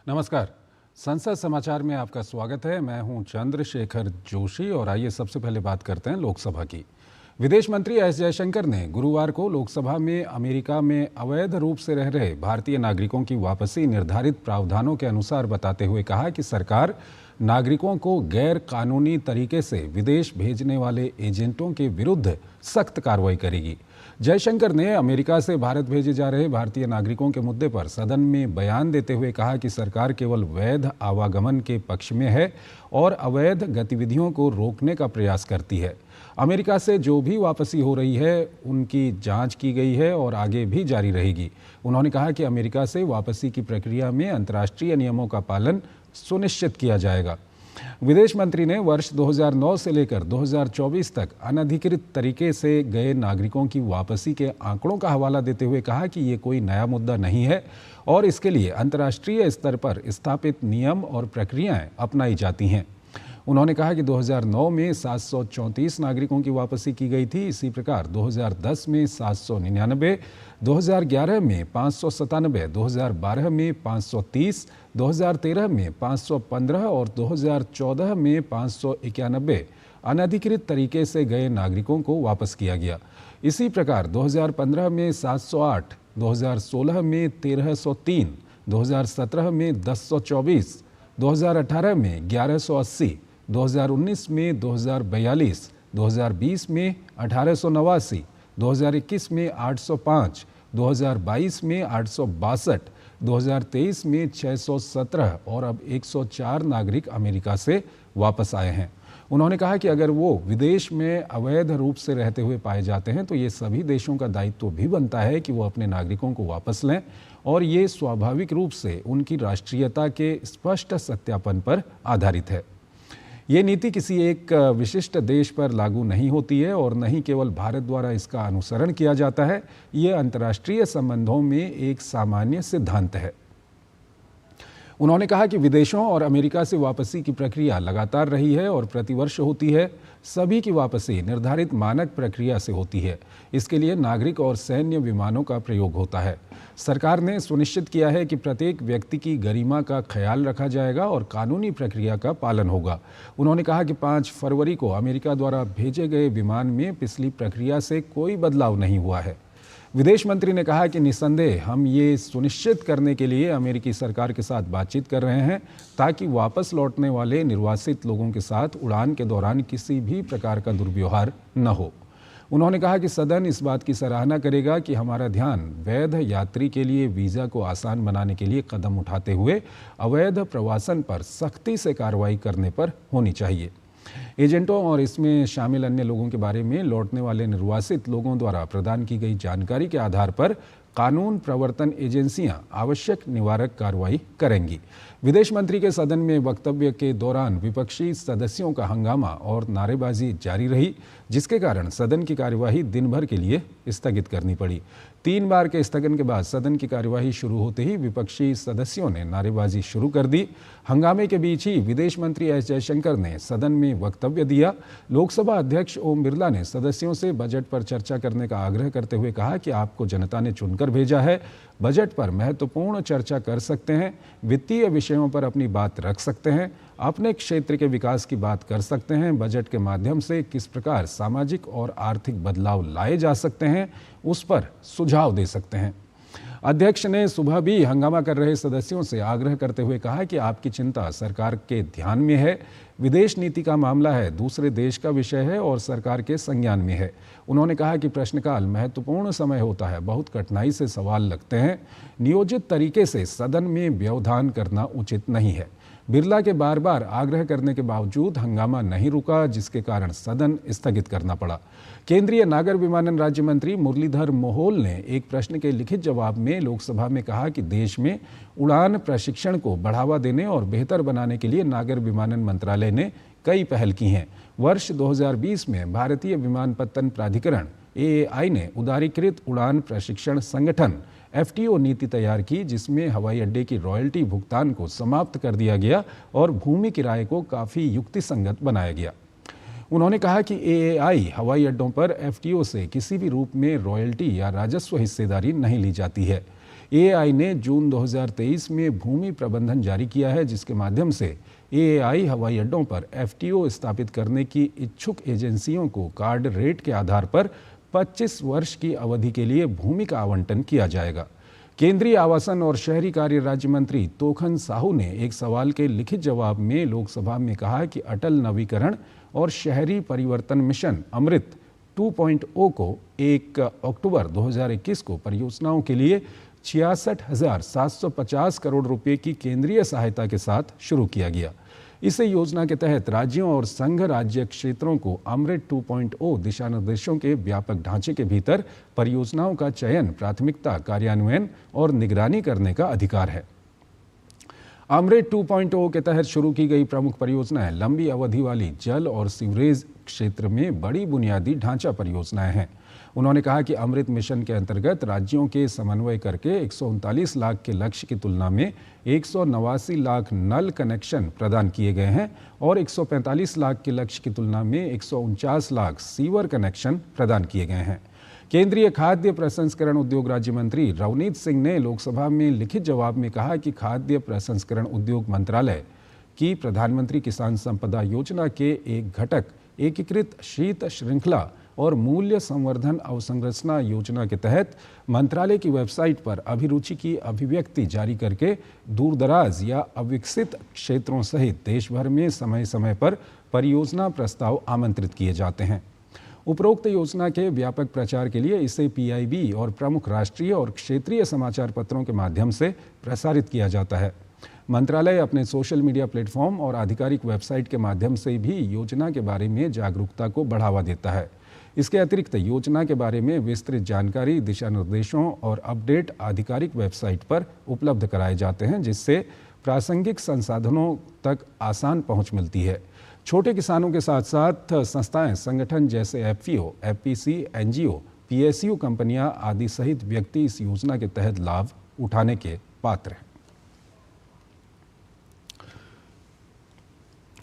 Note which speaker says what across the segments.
Speaker 1: नमस्कार। संसद समाचार में आपका स्वागत है। मैं हूं चंद्रशेखर जोशी और आइए सबसे पहले बात करते हैं लोकसभा की। विदेश मंत्री एस जयशंकर ने गुरुवार को लोकसभा में अमेरिका में अवैध रूप से रह रहे भारतीय नागरिकों की वापसी निर्धारित प्रावधानों के अनुसार बताते हुए कहा कि सरकार नागरिकों को गैर कानूनी तरीके से विदेश भेजने वाले एजेंटों के विरुद्ध सख्त कार्रवाई करेगी। जयशंकर ने अमेरिका से भारत भेजे जा रहे भारतीय नागरिकों के मुद्दे पर सदन में बयान देते हुए कहा कि सरकार केवल वैध आवागमन के पक्ष में है और अवैध गतिविधियों को रोकने का प्रयास करती है। अमेरिका से जो भी वापसी हो रही है उनकी जांच की गई है और आगे भी जारी रहेगी। उन्होंने कहा कि अमेरिका से वापसी की प्रक्रिया में अंतर्राष्ट्रीय नियमों का पालन सुनिश्चित किया जाएगा। विदेश मंत्री ने वर्ष 2009 से लेकर 2024 तक अनधिकृत तरीके से गए नागरिकों की वापसी के आंकड़ों का हवाला देते हुए कहा कि ये कोई नया मुद्दा नहीं है और इसके लिए अंतर्राष्ट्रीय स्तर पर स्थापित नियम और प्रक्रियाएं अपनाई जाती हैं। उन्होंने कहा कि 2009 में 734 नागरिकों की वापसी की गई थी। इसी प्रकार 2010 में 799, 2011 में 597, 2012 में 530, 2013 में 515 और 2014 में 591 अनधिकृत तरीके से गए नागरिकों को वापस किया गया। इसी प्रकार 2015 में 708, 2016 में 1303, 2017 में 1024, 2018 में 1180, 2019 में 2042, 2020 में 1889, 2021 में 805, 2022 में 862, 2023 में 617 और अब 104 नागरिक अमेरिका से वापस आए हैं। उन्होंने कहा कि अगर वो विदेश में अवैध रूप से रहते हुए पाए जाते हैं तो ये सभी देशों का दायित्व भी बनता है कि वो अपने नागरिकों को वापस लें और ये स्वाभाविक रूप से उनकी राष्ट्रीयता के स्पष्ट सत्यापन पर आधारित है। ये नीति किसी एक विशिष्ट देश पर लागू नहीं होती है और न ही केवल भारत द्वारा इसका अनुसरण किया जाता है। ये अंतर्राष्ट्रीय संबंधों में एक सामान्य सिद्धांत है। उन्होंने कहा कि विदेशों और अमेरिका से वापसी की प्रक्रिया लगातार रही है और प्रतिवर्ष होती है। सभी की वापसी निर्धारित मानक प्रक्रिया से होती है। इसके लिए नागरिक और सैन्य विमानों का प्रयोग होता है। सरकार ने सुनिश्चित किया है कि प्रत्येक व्यक्ति की गरिमा का ख्याल रखा जाएगा और कानूनी प्रक्रिया का पालन होगा। उन्होंने कहा कि 5 फरवरी को अमेरिका द्वारा भेजे गए विमान में पिछली प्रक्रिया से कोई बदलाव नहीं हुआ है। विदेश मंत्री ने कहा कि निस्संदेह हम ये सुनिश्चित करने के लिए अमेरिकी सरकार के साथ बातचीत कर रहे हैं ताकि वापस लौटने वाले निर्वासित लोगों के साथ उड़ान के दौरान किसी भी प्रकार का दुर्व्यवहार न हो। उन्होंने कहा कि सदन इस बात की सराहना करेगा कि हमारा ध्यान वैध यात्री के लिए वीज़ा को आसान बनाने के लिए कदम उठाते हुए अवैध प्रवासन पर सख्ती से कार्रवाई करने पर होनी चाहिए। एजेंटों और इसमें शामिल अन्य लोगों के बारे में लौटने वाले निर्वासित लोगों द्वारा प्रदान की गई जानकारी के आधार पर कानून प्रवर्तन एजेंसियां आवश्यक निवारक कार्रवाई करेंगी। विदेश मंत्री के सदन में वक्तव्य के दौरान विपक्षी सदस्यों का हंगामा और नारेबाजी जारी रही, जिसके कारण सदन की कार्यवाही दिन भर के लिए स्थगित करनी पड़ी। 3 बार के स्थगन के बाद सदन की कार्यवाही शुरू होते ही विपक्षी सदस्यों ने नारेबाजी शुरू कर दी। हंगामे के बीच ही विदेश मंत्री एस जयशंकर ने सदन में वक्तव्य दिया। लोकसभा अध्यक्ष ओम बिरला ने सदस्यों से बजट पर चर्चा करने का आग्रह करते हुए कहा कि आपको जनता ने चुनकर भेजा है। बजट पर महत्वपूर्ण चर्चा कर सकते हैं, वित्तीय विषयों पर अपनी बात रख सकते हैं, अपने क्षेत्र के विकास की बात कर सकते हैं। बजट के माध्यम से किस प्रकार सामाजिक और आर्थिक बदलाव लाए जा सकते हैं उस पर सुझाव दे सकते हैं। अध्यक्ष ने सुबह भी हंगामा कर रहे सदस्यों से आग्रह करते हुए कहा कि आपकी चिंता सरकार के ध्यान में है। विदेश नीति का मामला है, दूसरे देश का विषय है और सरकार के संज्ञान में है। उन्होंने कहा कि प्रश्नकाल महत्वपूर्ण समय होता है, बहुत कठिनाई से सवाल लगते हैं। नियोजित तरीके से सदन में व्यवधान करना उचित नहीं है। बिरला के बार बार आग्रह करने के बावजूद हंगामा नहीं रुका, जिसके कारण सदन स्थगित करना पड़ा। केंद्रीय नागर विमानन राज्य मंत्री मुरलीधर मोहोल ने एक प्रश्न के लिखित जवाब में लोकसभा में कहा कि देश में उड़ान प्रशिक्षण को बढ़ावा देने और बेहतर बनाने के लिए नागर विमानन मंत्रालय ने कई पहल की हैं। वर्ष 2020 में भारतीय विमानपत्तन प्राधिकरण AAI ने उदारीकृत उड़ान प्रशिक्षण संगठन FTO नीति तैयार की, जिसमें हवाई अड्डे की रॉयल्टी भुगतान को समाप्त कर दिया गया और भूमि किराए को काफ़ी युक्तिसंगत बनाया गया। उन्होंने कहा कि AAI हवाई अड्डों पर FTO से किसी भी रूप में रॉयल्टी या राजस्व हिस्सेदारी नहीं ली जाती है। एएआई ने जून 2023 में भूमि प्रबंधन जारी किया है, जिसके माध्यम से एएआई हवाई अड्डों पर एफटीओ स्थापित करने की इच्छुक एजेंसियों को कार्ड रेट के आधार पर 25 वर्ष की अवधि के लिए भूमि का आवंटन किया जाएगा। केंद्रीय आवासन और शहरी कार्य राज्य मंत्री तोखन साहू ने एक सवाल के लिखित जवाब में लोकसभा में कहा कि अटल नवीकरण और शहरी परिवर्तन मिशन अमृत 2.0 को 1 अक्टूबर 2021 को परियोजनाओं के लिए 66,750 करोड़ रुपए की केंद्रीय सहायता के साथ शुरू किया गया। इस योजना के तहत राज्यों और संघ राज्य क्षेत्रों को अमृत 2.0 दिशा निर्देशों के व्यापक ढांचे के भीतर परियोजनाओं का चयन, प्राथमिकता, कार्यान्वयन और निगरानी करने का अधिकार है। अमृत 2.0 के तहत शुरू की गई प्रमुख परियोजनाएं लंबी अवधि वाली जल और सीवरेज क्षेत्र में बड़ी बुनियादी ढांचा परियोजनाएं हैं। उन्होंने कहा कि अमृत मिशन के अंतर्गत राज्यों के समन्वय करके 139 लाख के लक्ष्य की तुलना में 189 लाख नल कनेक्शन प्रदान किए गए हैं और 145 लाख के लक्ष्य की तुलना में 149 लाख सीवर कनेक्शन प्रदान किए गए हैं। केंद्रीय खाद्य प्रसंस्करण उद्योग राज्य मंत्री रवनीत सिंह ने लोकसभा में लिखित जवाब में कहा कि खाद्य प्रसंस्करण उद्योग मंत्रालय की प्रधानमंत्री किसान संपदा योजना के एक घटक एकीकृत शीत श्रृंखला और मूल्य संवर्धन अवसंरचना योजना के तहत मंत्रालय की वेबसाइट पर अभिरुचि की अभिव्यक्ति जारी करके दूरदराज या अविकसित क्षेत्रों सहित देश भर में समय समय पर परियोजना प्रस्ताव आमंत्रित किए जाते हैं। उपरोक्त योजना के व्यापक प्रचार के लिए इसे पीआईबी और प्रमुख राष्ट्रीय और क्षेत्रीय समाचार पत्रों के माध्यम से प्रसारित किया जाता है। मंत्रालय अपने सोशल मीडिया प्लेटफॉर्म और आधिकारिक वेबसाइट के माध्यम से भी योजना के बारे में जागरूकता को बढ़ावा देता है। इसके अतिरिक्त योजना के बारे में विस्तृत जानकारी, दिशा निर्देशों और अपडेट आधिकारिक वेबसाइट पर उपलब्ध कराए जाते हैं, जिससे प्रासंगिक संसाधनों तक आसान पहुंच मिलती है। छोटे किसानों के साथ साथ संस्थाएं, संगठन जैसे एफपीओ, एफपीसी, एनजीओ, पीएसयू कंपनियां आदि सहित व्यक्ति इस योजना के तहत लाभ उठाने के पात्र हैं।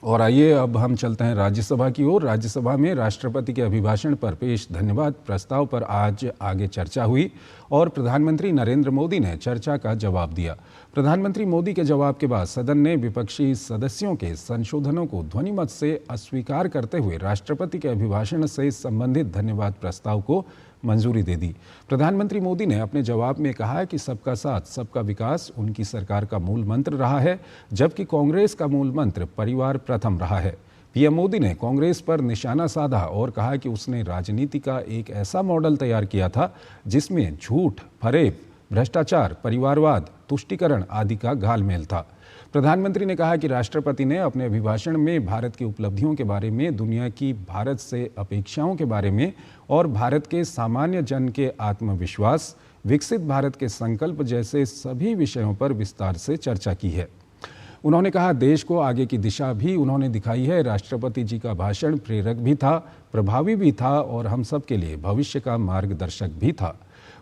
Speaker 1: और आइए अब हम चलते हैं राज्यसभा की ओर। राज्यसभा में राष्ट्रपति के अभिभाषण पर पेश धन्यवाद प्रस्ताव पर आज आगे चर्चा हुई और प्रधानमंत्री नरेंद्र मोदी ने चर्चा का जवाब दिया। प्रधानमंत्री मोदी के जवाब के बाद सदन ने विपक्षी सदस्यों के संशोधनों को ध्वनिमत से अस्वीकार करते हुए राष्ट्रपति के अभिभाषण से संबंधित धन्यवाद प्रस्ताव को मंजूरी दे दी। प्रधानमंत्री मोदी ने अपने जवाब में कहा कि सबका साथ, सबका विकास उनकी सरकार का मूल मंत्र रहा है, जबकि कांग्रेस का मूल मंत्र परिवार प्रथम रहा है। पीएम मोदी ने कांग्रेस पर निशाना साधा और कहा कि उसने राजनीति का एक ऐसा मॉडल तैयार किया था जिसमें झूठ, फरेब, भ्रष्टाचार, परिवारवाद, तुष्टीकरण आदि का घालमेल था। प्रधानमंत्री ने कहा कि राष्ट्रपति ने अपने अभिभाषण में भारत की उपलब्धियों के बारे में, दुनिया की भारत से अपेक्षाओं के बारे में और भारत के सामान्य जन के आत्मविश्वास, विकसित भारत के संकल्प जैसे सभी विषयों पर विस्तार से चर्चा की है। उन्होंने कहा, देश को आगे की दिशा भी उन्होंने दिखाई है। राष्ट्रपति जी का भाषण प्रेरक भी था, प्रभावी भी था और हम सब के लिए भविष्य का मार्गदर्शक भी था।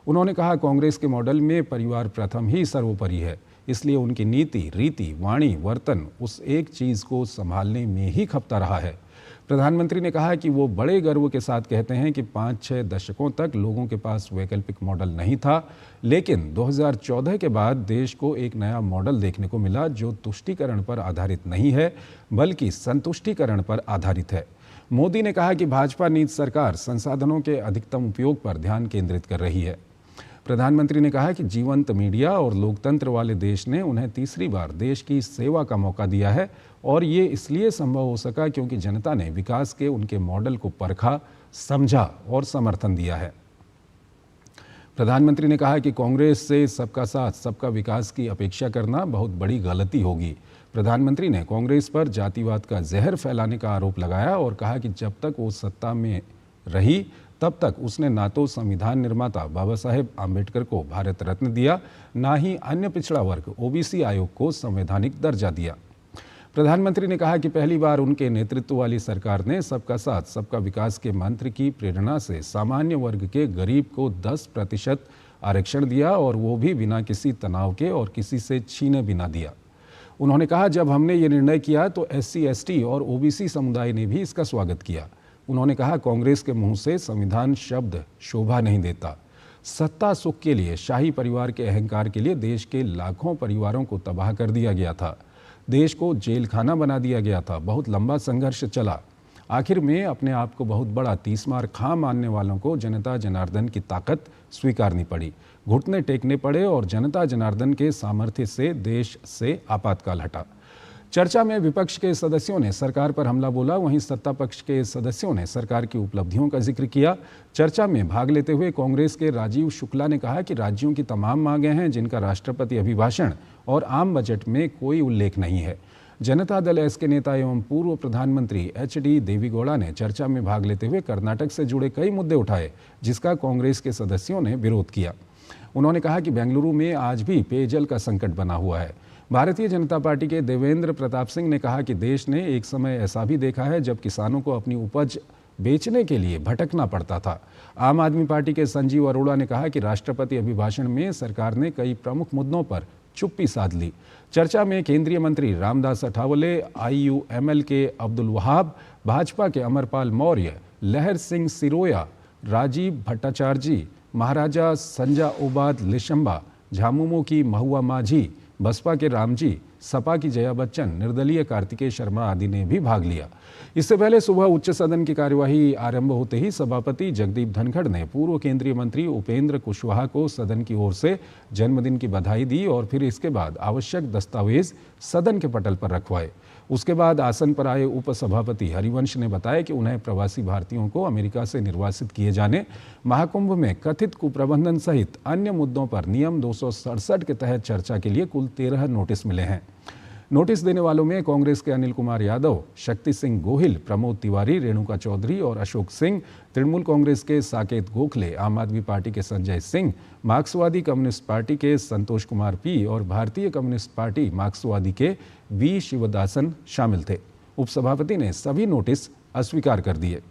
Speaker 1: उन्होंने कहा, कांग्रेस के मॉडल में परिवार प्रथम ही सर्वोपरि है, इसलिए उनकी नीति, रीति, वाणी, वर्तन उस एक चीज़ को संभालने में ही खपता रहा है। प्रधानमंत्री ने कहा कि वो बड़े गर्व के साथ कहते हैं कि 5-6 दशकों तक लोगों के पास वैकल्पिक मॉडल नहीं था, लेकिन 2014 के बाद देश को एक नया मॉडल देखने को मिला जो तुष्टीकरण पर आधारित नहीं है बल्कि संतुष्टीकरण पर आधारित है। मोदी ने कहा कि भाजपा नीति सरकार संसाधनों के अधिकतम उपयोग पर ध्यान केंद्रित कर रही है। प्रधानमंत्री ने कहा कि जीवंत मीडिया और लोकतंत्र वाले देश ने उन्हें तीसरी बार देश की सेवा का मौका दिया है और ये इसलिए संभव हो सका क्योंकि जनता ने विकास के उनके मॉडल को परखा, समझा और समर्थन दिया है। प्रधानमंत्री ने कहा कि कांग्रेस से सबका साथ, सबका विकास की अपेक्षा करना बहुत बड़ी गलती होगी। प्रधानमंत्री ने कांग्रेस पर जातिवाद का जहर फैलाने का आरोप लगाया और कहा कि जब तक वो सत्ता में रही तब तक उसने ना तो संविधान निर्माता बाबा साहेब आम्बेडकर को भारत रत्न दिया, ना ही अन्य पिछड़ा वर्ग ओबीसी आयोग को संवैधानिक दर्जा दिया। प्रधानमंत्री ने कहा कि पहली बार उनके नेतृत्व वाली सरकार ने सबका साथ, सबका विकास के मंत्र की प्रेरणा से सामान्य वर्ग के गरीब को 10% आरक्षण दिया और वो भी बिना किसी तनाव के और किसी से छीने बिना दिया। उन्होंने कहा, जब हमने ये निर्णय किया तो SC, ST और ओबीसी समुदाय ने भी इसका स्वागत किया। उन्होंने कहा, कांग्रेस के मुंह से संविधान शब्द शोभा नहीं देता। सत्ता सुख के लिए, शाही परिवार के अहंकार के लिए देश के लाखों परिवारों को तबाह कर दिया गया था। देश को जेल खाना बना दिया गया था। बहुत लंबा संघर्ष चला। आखिर में अपने आप को बहुत बड़ा तीसमार खां मानने वालों को जनता जनार्दन की ताकत स्वीकारनी पड़ी, घुटने टेकने पड़े और जनता जनार्दन के सामर्थ्य से देश से आपातकाल हटा। चर्चा में विपक्ष के सदस्यों ने सरकार पर हमला बोला, वहीं सत्ता पक्ष के सदस्यों ने सरकार की उपलब्धियों का जिक्र किया। चर्चा में भाग लेते हुए कांग्रेस के राजीव शुक्ला ने कहा कि राज्यों की तमाम मांगें हैं जिनका राष्ट्रपति अभिभाषण और आम बजट में कोई उल्लेख नहीं है। जनता दल एस के नेता एवं पूर्व प्रधानमंत्री HD देवेगौड़ा ने चर्चा में भाग लेते हुए कर्नाटक से जुड़े कई मुद्दे उठाए, जिसका कांग्रेस के सदस्यों ने विरोध किया। उन्होंने कहा कि बेंगलुरु में आज भी पेयजल का संकट बना हुआ है। भारतीय जनता पार्टी के देवेंद्र प्रताप सिंह ने कहा कि देश ने एक समय ऐसा भी देखा है जब किसानों को अपनी उपज बेचने के लिए भटकना पड़ता था। आम आदमी पार्टी के संजीव अरोड़ा ने कहा कि राष्ट्रपति अभिभाषण में सरकार ने कई प्रमुख मुद्दों पर चुप्पी साध ली। चर्चा में केंद्रीय मंत्री रामदास अठावले, IUML के अब्दुल वहाब, भाजपा के अमरपाल मौर्य, लहर सिंह सिरोया, राजीव भट्टाचार्य, महाराजा संजा ओबाद लिशंबा, झामुमो की महुआ माझी, बसपा के रामजी, सपा की जया बच्चन, निर्दलीय कार्तिकेय शर्मा आदि ने भी भाग लिया। इससे पहले सुबह उच्च सदन की कार्यवाही आरंभ होते ही सभापति जगदीप धनखड़ ने पूर्व केंद्रीय मंत्री उपेंद्र कुशवाहा को सदन की ओर से जन्मदिन की बधाई दी और फिर इसके बाद आवश्यक दस्तावेज सदन के पटल पर रखवाए। उसके बाद आसन पर आए उपसभापति हरिवंश ने बताया कि उन्हें प्रवासी भारतीयों को अमेरिका से निर्वासित किए जाने, महाकुंभ में कथित कुप्रबंधन सहित अन्य मुद्दों पर नियम 267 के तहत चर्चा के लिए कुल 13 नोटिस मिले हैं। नोटिस देने वालों में कांग्रेस के अनिल कुमार यादव, शक्ति सिंह गोहिल, प्रमोद तिवारी, रेणुका चौधरी और अशोक सिंह, तृणमूल कांग्रेस के साकेत गोखले, आम आदमी पार्टी के संजय सिंह, मार्क्सवादी कम्युनिस्ट पार्टी के संतोष कुमार P और भारतीय कम्युनिस्ट पार्टी मार्क्सवादी के V शिवदासन शामिल थे। उपसभापति ने सभी नोटिस अस्वीकार कर दिए।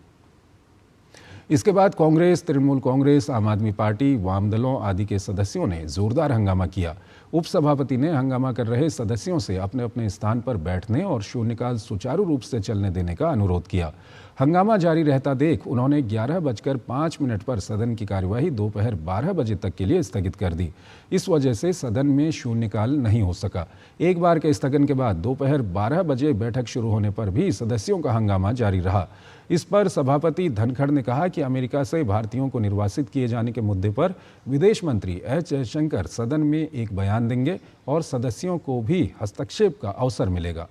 Speaker 1: इसके बाद कांग्रेस, तृणमूल कांग्रेस, आम आदमी पार्टी, वाम दलों आदि के सदस्यों ने जोरदार हंगामा किया। उपसभापति ने हंगामा कर रहे सदस्यों से अपने अपने स्थान पर बैठने और शून्यकाल सुचारू रूप से चलने देने का अनुरोध किया। हंगामा जारी रहता देख उन्होंने 11:05 पर सदन की कार्यवाही दोपहर 12 बजे तक के लिए स्थगित कर दी। इस वजह से सदन में शून्यकाल नहीं हो सका। एक बार के स्थगन के बाद दोपहर 12 बजे बैठक शुरू होने पर भी सदस्यों का हंगामा जारी रहा। इस पर सभापति धनखड़ ने कहा कि अमेरिका से भारतीयों को निर्वासित किए जाने के मुद्दे पर विदेश मंत्री एस जयशंकर सदन में एक बयान देंगे और सदस्यों को भी हस्तक्षेप का अवसर मिलेगा।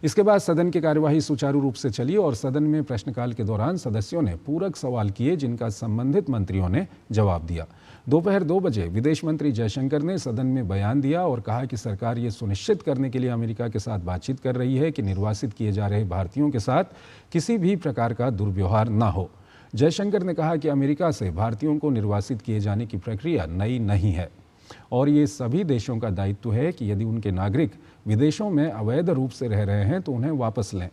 Speaker 1: इसके बाद सदन की कार्यवाही सुचारू रूप से चली और सदन में प्रश्नकाल के दौरान सदस्यों ने पूरक सवाल किए, जिनका संबंधित मंत्रियों ने जवाब दिया। दोपहर 2 बजे विदेश मंत्री जयशंकर ने सदन में बयान दिया और कहा कि सरकार ये सुनिश्चित करने के लिए अमेरिका के साथ बातचीत कर रही है कि निर्वासित किए जा रहे भारतीयों के साथ किसी भी प्रकार का दुर्व्यवहार न हो। जयशंकर ने कहा कि अमेरिका से भारतीयों को निर्वासित किए जाने की प्रक्रिया नई नहीं है और ये सभी देशों का दायित्व है कि यदि उनके नागरिक विदेशों में अवैध रूप से रह रहे हैं तो उन्हें वापस लें।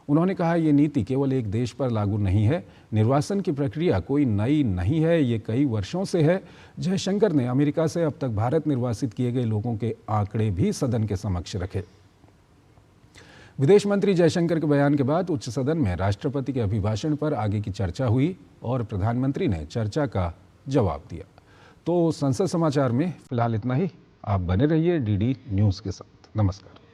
Speaker 1: उन्होंने कहा ये नीति केवल एक देश पर लागू नहीं है। निर्वासन की प्रक्रिया कोई नई नहीं है, ये कई वर्षों से है। जयशंकर ने अमेरिका से अब तक भारत निर्वासित किए गए लोगों के आंकड़े भी सदन के समक्ष रखे। विदेश मंत्री जयशंकर के बयान के बाद उच्च सदन में राष्ट्रपति के अभिभाषण पर आगे की चर्चा हुई और प्रधानमंत्री ने चर्चा का जवाब दिया। तो संसद समाचार में फिलहाल इतना ही। आप बने रहिए DD न्यूज़ के साथ। नमस्कार।